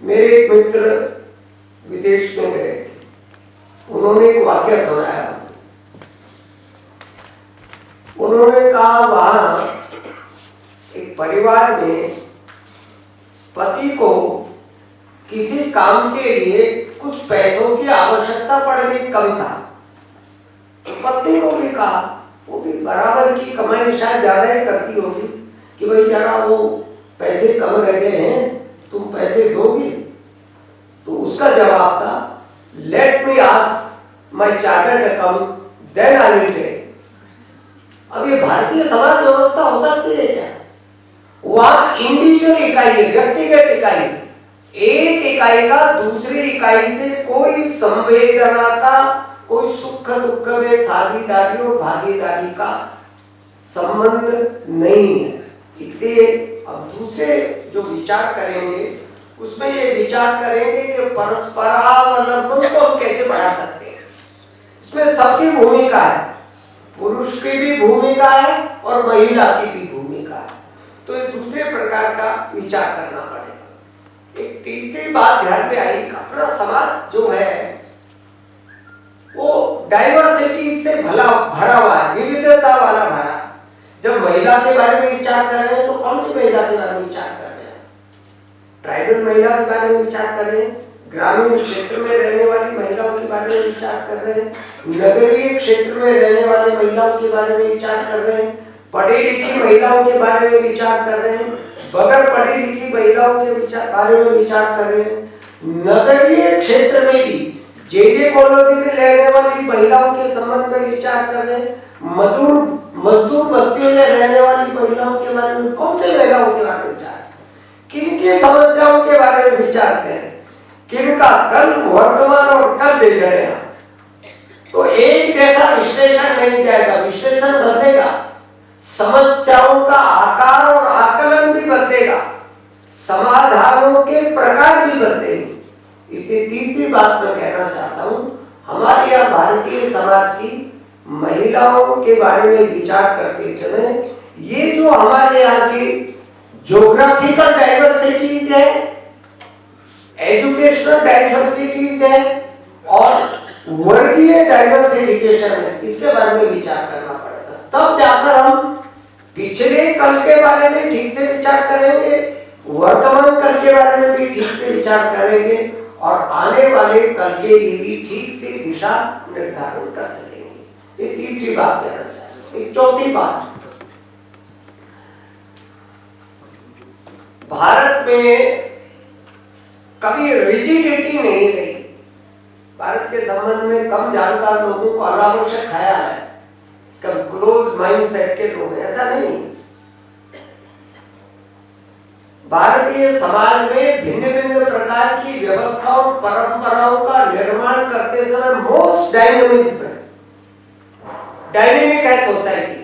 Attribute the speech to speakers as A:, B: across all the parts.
A: मेरे एक मित्र विदेश में गए, उन्होंने एक वाक्य सुनाया। उन्होंने कहा वहां एक परिवार में पति को किसी काम के लिए कुछ पैसों की आवश्यकता पड़ गई, कम था। तो पत्नी को भी कहा, वो भी बराबर की कमाई शायद ज्यादा ही करती होगी, कि भाई जरा वो पैसे कम रह गए हैं, तुम पैसे दोगी? तो उसका जवाब था, let me ask my chartered account then I will tell. अब ये भारतीय समाज व्यवस्था हो सकती है क्या? वहां इंडिविजुअल इकाई है, व्यक्तिगत इकाई है, एक इकाई का दूसरी इकाई से कोई संवेदनाता, कोई सुख दुख में साझेदारी और भागीदारी का संबंध नहीं है। इसलिए अब दूसरे जो विचार करेंगे उसमें ये विचार करेंगे कि परस्परावलंबन को हम कैसे बढ़ा सकते हैं। इसमें सबकी भूमिका है, पुरुष की भी भूमिका है और महिला की भी भूमिका है। तो ये दूसरे प्रकार का विचार करना पड़ेगा। एक तीसरी बात ध्यान में आई, अपना समाज जो है वो डाइवर्सिटी से भरा हुआ है, विविधता वाला भरा। जब महिला के बारे में विचार कर रहे हैं तो कौन सी महिला के बारे में विचार कर रहे हैं? ट्राइबल महिला के बारे में विचार कर रहे हैं, ग्रामीण क्षेत्र में रहने वाली महिलाओं के बारे में विचार कर रहे हैं, नगरीय क्षेत्र में रहने वाली महिलाओं के बारे में विचार कर रहे हैं, पढ़ी लिखी महिलाओं के बारे में विचार कर रहे हैं, बगैर पढ़ी लिखी महिलाओं के बारे में विचार कर रहे हैं, नगरीय क्षेत्र में भी जे कॉलोनी में रहने वाली महिलाओं के संबंध में विचार कर रहे हैं, मजदूर बस्तियों में रहने वाली महिलाओं के बारे में, कौन सी महिलाओं के बारे में विचार, किनकी समस्याओं के बारे में विचार करें, किनका कल वर्तमान और कल देख रहे हैं। तो एक जैसा विश्लेषण नहीं जाएगा, विश्लेषण बदलेगा, समस्याओं का आकार और आकलन भी बदलेगा, समाधानों के प्रकार भी बदलेंगे। इसलिए तीसरी बात मैं कहना चाहता हूं, हमारे यहाँ भारतीय समाज की महिलाओं के बारे में विचार करते समय ये जो हमारे यहाँ की ज्योग्राफिकल डाइवर्सिटीज है, एजुकेशनल डाइवर्सिटीज है और वर्गीय डाइवर्सिफिकेशन है, इसके बारे में विचार करना पड़ेगा। तब जाकर हम पिछले कल के बारे में ठीक से विचार करेंगे, वर्तमान कल के बारे में भी ठीक से विचार करेंगे और आने वाले कल के लिए भी ठीक से दिशा निर्धारण कर सकेंगे। ये तीसरी बात कहना चाहूंगा। एक चौथी बात, भारत में कभी रिजिडिटी नहीं रही। भारत के संबंध में कम जानकार लोगों को अनावश्यक ख्याल है, कम क्लोज माइंड सेट के लोग, ऐसा नहीं। भारतीय समाज में भिन्न भिन्न प्रकार की व्यवस्थाओं परंपराओं का निर्माण करते समय मोस्ट डायनेमिक है सोसाइटी,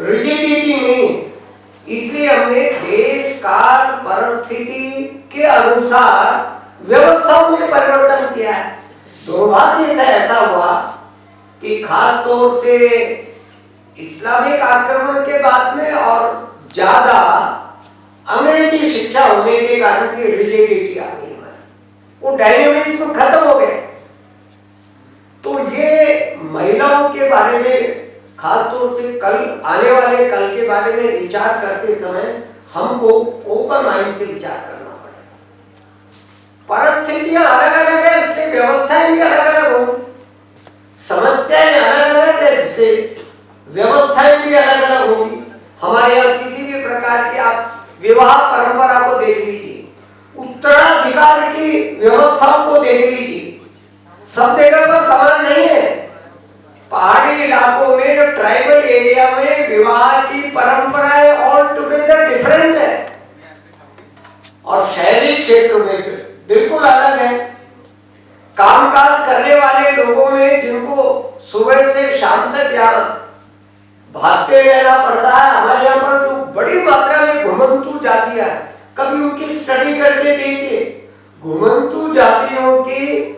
A: रिजिडिटी नहीं। इसलिए हमने देश काल परिस्थिति के अनुसार व्यवस्थाओं में परिवर्तन किया है। दुर्भाग्य से ऐसा हुआ कि खास तौर से इस्लामिक आक्रमण के बाद में और ज्यादा अंग्रेजी शिक्षा होने के कारण से रिजिडिटी आ गई, वो डायनेमिज्म खत्म हो गया। तो ये महिलाओं के बारे में खास तौर से कल आने वाले कल के बारे में विचार करते समय हमको ओपन माइंड से विचार करना पड़ेगा। परिस्थितियां अलग अलग है, इसलिए व्यवस्थाएं भी अलग अलग होंगी, समस्याएं अलग अलग है, इसलिए व्यवस्थाएं भी अलग अलग होंगी। हमारे यहाँ किसी भी प्रकार के आप विवाह परंपरा को देख लीजिए, उत्तराधिकार की व्यवस्थाओं को देख लीजिए, सब जगह पर समान नहीं है। पहाड़ी इलाकों में, ट्राइबल एरिया में विवाह की परंपराएं ऑल टुगेदर डिफरेंट है और शहरी क्षेत्र में बिल्कुल अलग है। कामकाज करने वाले लोगों में जिनको सुबह से शाम तक यहाँ भागते रहना पड़ता है, हमारे यहाँ पर जो बड़ी मात्रा में घुमंतु जातियां, कभी उनकी स्टडी करके देखिए, घुमंतु जातियों की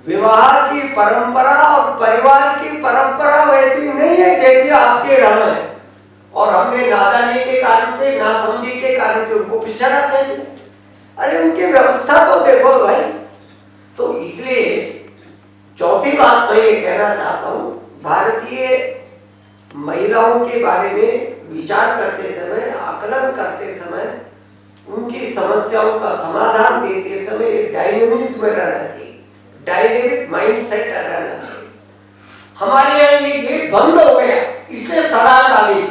A: विवाह की परंपरा और परिवार की परंपरा वैसी नहीं है जैसी आपके यहाँ है, और हमने नादानी के कारण से, नासमझी के कारण से उनको पिछड़ा कर दिया। अरे उनकी व्यवस्था तो देखो भाई। तो इसलिए चौथी बात मैं ये कहना चाहता हूं, भारतीय महिलाओं के बारे में विचार करते समय, आकलन करते समय, उनकी समस्याओं का समाधान देते समय डायनेमिक्स में रहना चाहिए, डायनेमिक माइंडसेट रहना चाहिए। हमारे यहाँ ये गेट बंद हो गया, इसलिए सड़ाल डाली,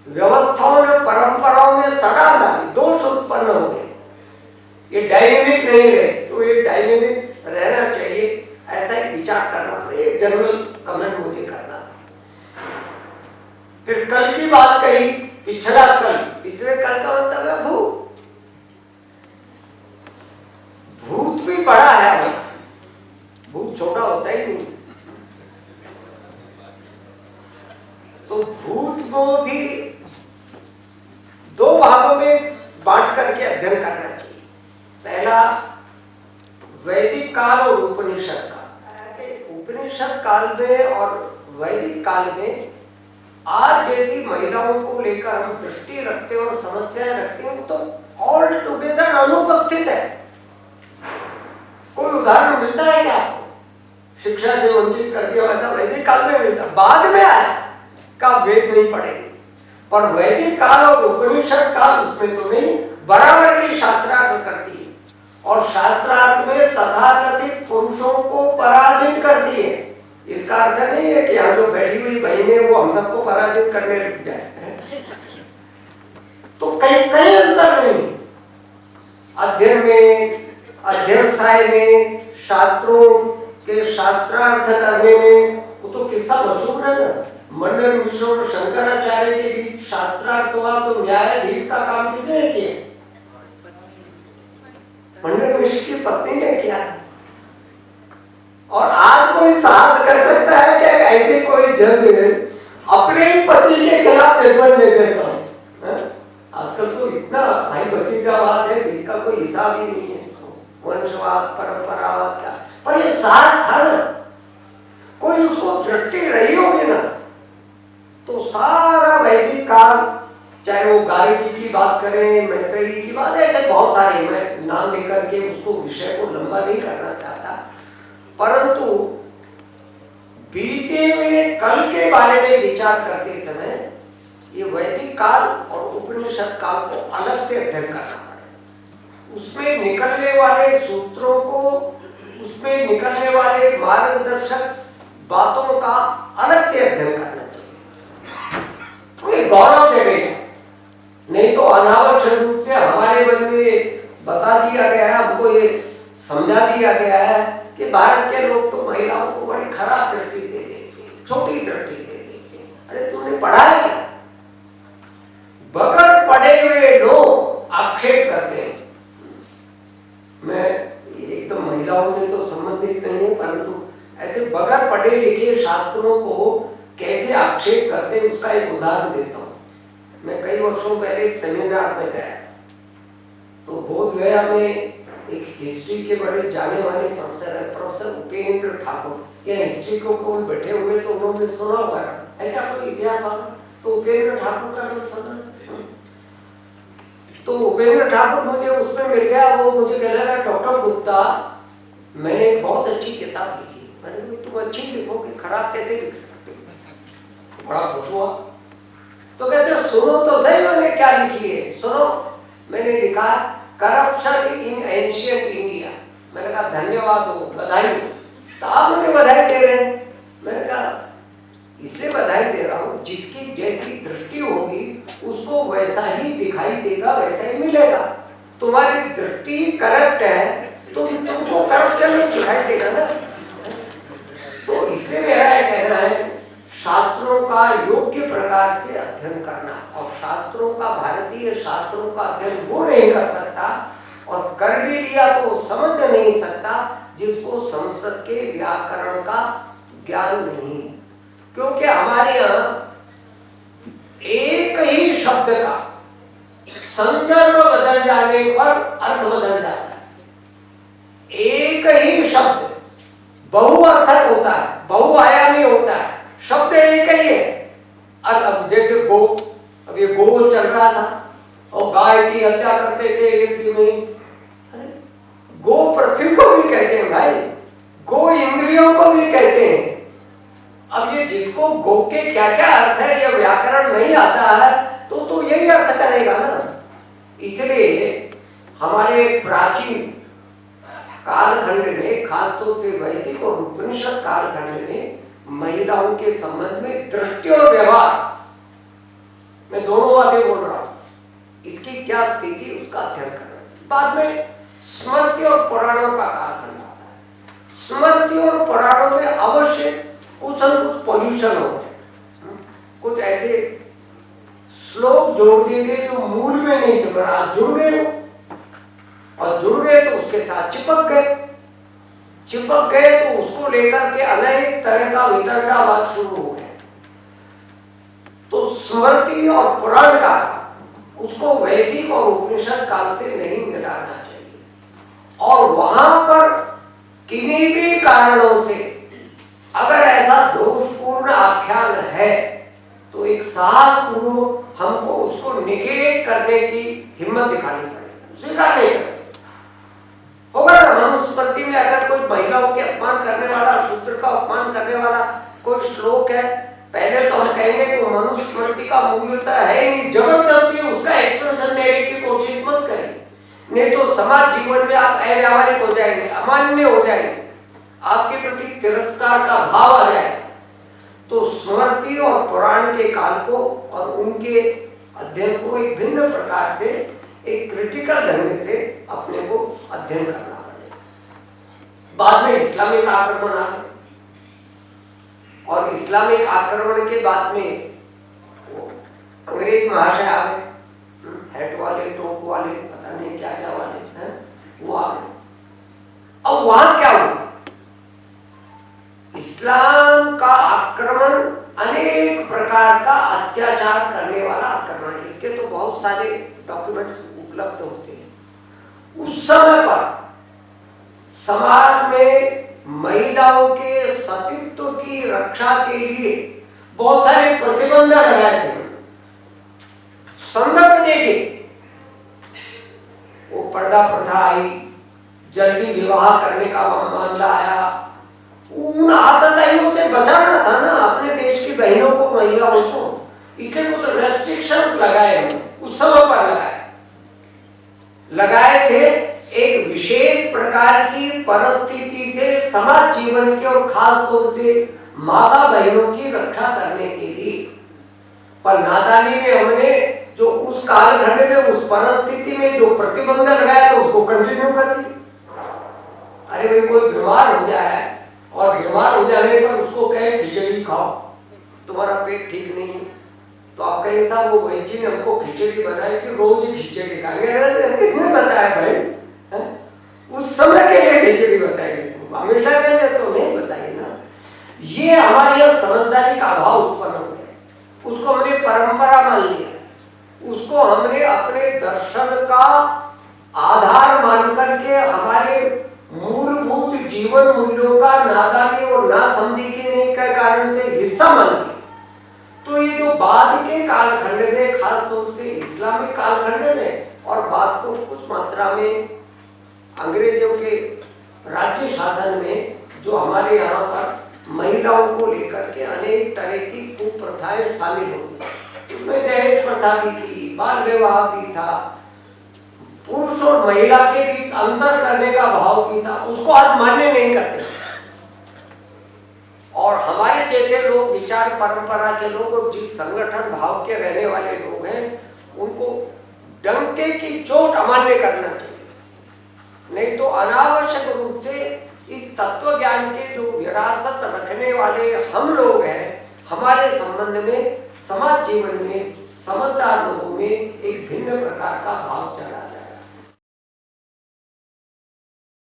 A: व्यवस्थाओं ने परंपराओं में सड़ाल डाली, दोष उत्पन्न हो गए, ये डायनेमिक नहीं रहे। तो ये डायनेमिक रहना चाहिए, ऐसा ही विचार करना पड़ेगा। जनरल कमेंट मुझे करना था। फिर कल की बात कही, पिछला कल, पिछले कल का मतलब है भूत। भूत भी बड़ा है, भूत छोटा होता ही नहीं। तो भूत को भी दो भागों में बांट करके अध्ययन करना चाहिए। पहला वैदिक काल और उपनिषद काल। उपनिषद काल में और वैदिक काल में आज जैसी महिलाओं को लेकर हम दृष्टि रखते हैं और समस्याएं रखते हैं, तो ऑल टुगेदर अनुपस्थित है। कोई उदाहरण मिलता है क्या आपको? शिक्षा से वंचित कर दिया वैसा वैदिक काल में मिलता, बाद में आया का वेद नहीं पढ़ेंगे। पर वैदिक काल और उपनिषद काल उसमें तो नहीं, बराबर की शास्त्रार्थ करती है। और शास्त्रार्थ में तथाकथित पुरुषों को पराजित करती है। इसका अर्थ नहीं है कि हम जो बैठी हुई बहनें वो हम सबको पराजित करने लग जाए। तो कहीं कहीं अंतर नहीं अध्ययन में, अध्यवसाय में, शास्त्रों के शास्त्रार्थ करने में। वो तो किस्सा मशहूर है ना, मंडन मिश्र और शंकराचार्य के बीच शास्त्रार्थ हुआ तो न्यायाधीश का काम किसने किया? मंडन मिश्र की पत्नी ने किया। और आज कोई साहस कर सकता है कि ऐसे कोई जज अपने पति के खिलाफ जजमेंट दे देता है? आजकल तो इतना भाई भतीजावाद है, इसका कोई हिसाब ही नहीं है। वंशवाद, परंपरावाद का, पर ये साहस था ना, कोई उसको दृष्टि रही होगी ना, तो सारा वैदिक काल, चाहे वो गार्गी की बात करें, मैत्रेयी की बात है, बहुत सारी, मैं नाम लेकर के उसको विषय को लंबा नहीं करना चाहता, परंतु बीते हुए कल के बारे में विचार करते समय ये वैदिक काल और उपनिषद काल को अलग से अध्ययन करना पड़ेगा। उसमें निकलने वाले सूत्रों को, उसमें निकलने वाले मार्गदर्शक बातों का अलग से अध्ययन करना चाहिए। कोई गौरव देगा, नहीं तो अनावश्यक रूप से हमारे मन में बता दिया गया है, हमको ये समझा दिया गया है कि भारत के लोग तो महिलाओं को बड़ी खराब दृष्टि से देखते हैं, छोटी दृष्टि से देखते हैं। अरे तुमने पढ़ा है क्या? बगैर पढ़े हुए लोग आक्षेप करते हैं। मैं एकदम महिलाओं से तो संबंधित नहीं है, परंतु ऐसे बगैर पढ़े लिखे शास्त्रों को कैसे आक्षेप करते हैं उसका एक उदाहरण देता हूँ। मैं कई वर्षों पहले एक सेमिनार में गया, तो बोध गया में एक हिस्ट्री के बड़े जाने माने प्रोफेसर है, प्रोफेसर उपेंद्र ठाकुर। ये हिस्ट्री को कोई बैठे हुए तो उन्होंने सुना होगा है क्या, कोई इतिहास वाला? तो उपेंद्र ठाकुर का नाम सुना? तो उपेंद्र ठाकुर मुझे उसमें मिल गया। वो मुझे कह रहा डॉक्टर गुप्ता, मैंने एक बहुत अच्छी किताब लिखी। मैंने कहा तुम अच्छी लिखोगे, खराब कैसे लिख सकते हो? बड़ा खुश हुआ। तो कहते सुनो तो सही मैंने क्या लिखी है, सुनो। मैंने लिखा करप्शन इन एंशिएंट इंडिया। मैंने कहा धन्यवाद हो, बधाई हो। तो आप मुझे बधाई दे रहे हैं। मैंने कहा इसलिए बधाई दे रहा हूं, जिसकी जैसी दृष्टि होगी उसको वैसा ही दिखाई देगा, वैसा ही मिलेगा। तुम्हारी दृष्टि करप्ट है तो तुमको करप्शन नहीं दिखाई देगा ना। तो इसलिए मेरा यह कहना है शास्त्रों का योग्य प्रकार से अध्ययन करना, और शास्त्रों का, भारतीय शास्त्रों का अध्ययन वो नहीं कर सकता और कर भी लिया तो समझ नहीं सकता जिसको संस्कृत के व्याकरण का ज्ञान नहीं है। क्योंकि हमारे यहाँ एक ही शब्द का संदर्भ बदल जाने पर अर्थ बदल जाता है। एक ही शब्द बहुअर्थक होता है, बहुआयामी होता है, शब्द एक ही है। अब जैसे गो, अब ये गो चल रहा था और गाय की हत्या करते थे एक दिन में, गो पृथ्वी को भी कहते हैं भाई, गो इंद्रियों को भी कहते हैं। अब ये जिसको गो के क्या क्या अर्थ है ये व्याकरण नहीं आता है तो यही अर्थ करेगा ना। इसलिए हमारे प्राचीन कालखंड में, खासतौर से वैदिक और उपनिषद कालखंड में, महिलाओं के संबंध में दृष्टि और व्यवहार, मैं दोनों बातें बोल रहा हूं, इसकी क्या स्थिति उसका अध्ययन कर रहे हैं। बाद में स्मृति और पुराणों का कालखंड आता है। स्मृति और पुराणों में अवश्य कुछ न कुछ पॉल्यूशन हो गए, कुछ ऐसे श्लोक जोड़ दिए गए जो मूल में नहीं थे, आज जुड़ गए और जुड़ गए तो उसके साथ चिपक गए तो उसको लेकर के अनेक तरह का वितंडावाद शुरू हो गया। तो स्मृति और पुराण का उसको वैदिक और उपनिषद काल से नहीं मिलाना चाहिए। और वहां पर किन्हीं भी कारणों से अगर ऐसा दोषपूर्ण आख्यान है तो एक साहस पूर्वक हमको उसको निगेट करने की हिम्मत दिखानी पड़ेगी, स्वीकार नहीं करें होगा ना। मनुस्मृति में अगर कोई महिलाओं के अपमान करने वाला, शूद्र का अपमान करने वाला कोई श्लोक है, पहले तो हम कहेंगे कि मनुस्मृति का मूल्यता है ही नहीं, जबरदस्ती उसका एक्सप्लेनेशन देने की कोशिश मत करें, नहीं तो समाज जीवन में आप अव्यावहारिक हो जाएंगे, अमान्य हो जाएंगे, आपके प्रति तिरस्कार का भाव आ जाएगा। तो स्मृति और पुराण के काल को और उनके अध्ययन को एक भिन्न प्रकार से, एक क्रिटिकल ढंग से अपने को अध्ययन करना पड़ेगा। बाद में इस्लामिक आक्रमण आ गए और इस्लामिक आक्रमण के बाद में वो अंग्रेज महाशय आ गए, हेड वाले, टोप वाले, पता नहीं क्या क्या वाले हैं, वो आ गए। अब वहां क्या हुआ? इस्लाम का आक्रमण अनेक प्रकार का अत्याचार करने वाला आक्रमण है। इसके तो बहुत सारे डॉक्यूमेंट्स उपलब्ध होते हैं। उस समय पर समाज में महिलाओं के सतीत्व की रक्षा के लिए बहुत सारे प्रतिबंध लगाए थे। संदर्भ देखिए, वो पर्दा प्रथा आई, जल्दी विवाह करने का मामला आया, उन आतताइयों से बचाना था ना अपने देश की बहनों को, महिलाओं को, इसलिए कुछ रेस्ट्रिक्शंस लगाए हमने, उस समय पर लगाए थे। एक विशेष प्रकार की परिस्थिति से समाज जीवन के और खास तौर से माता बहनों की रक्षा करने के लिए। पर नादानी में हमने जो उस कालखंड में, उस परिस्थिति में जो प्रतिबंध लगाया तो उसको कंटिन्यू कर दिया। अरे भाई, कोई बीमार हो जाए और बीमार हो जाने पर उसको कहे खिचड़ी खाओ, तुम्हारा पेट ठीक नहीं है, तो आप कहें साहब वो भाई जी ने हमको खिचड़ी बनाई थी, रोज खिचड़ी खाएंगे, किसने बताया भाई? है? उस समय के लिए खिचड़ी बताएंगे, हमेशा के लिए तो नहीं बताइए ना। ये हमारे यहाँ समझदारी का अभाव उत्पन्न हो गया, उसको हमने परंपरा मान लिया, उसको हमने अपने दर्शन का आधार मान करके हमारे मूलभूत जीवन मूल्यों का नादानी और नासमझी के कारण से हिस्सा मान लिया। तो ये जो बाद के कालखंड में, खास तौर से इस्लामिक कालखंड में और बाद को कुछ मात्रा में अंग्रेजों के राज्य शासन में, जो हमारे यहाँ पर महिलाओं को लेकर के अनेक तरह की कुप्रथाएं शामिल हो गई। उसमें दहेज प्रथा भी थी, बाल विवाह भी था, पुरुष और महिला के बीच अंतर करने का भाव भी था, उसको आज मान्य नहीं करते। और हमारे जैसे लोग, विचार परंपरा के लोग और जिस संगठन भाव के रहने वाले लोग हैं, उनको डंके की चोट अमान्य करना चाहिए। नहीं तो अनावश्यक रूप से इस तत्व ज्ञान के जो विरासत रखने वाले हम लोग हैं, हमारे संबंध में, समाज जीवन में समझदार लोगों में एक भिन्न प्रकार का भाव चला।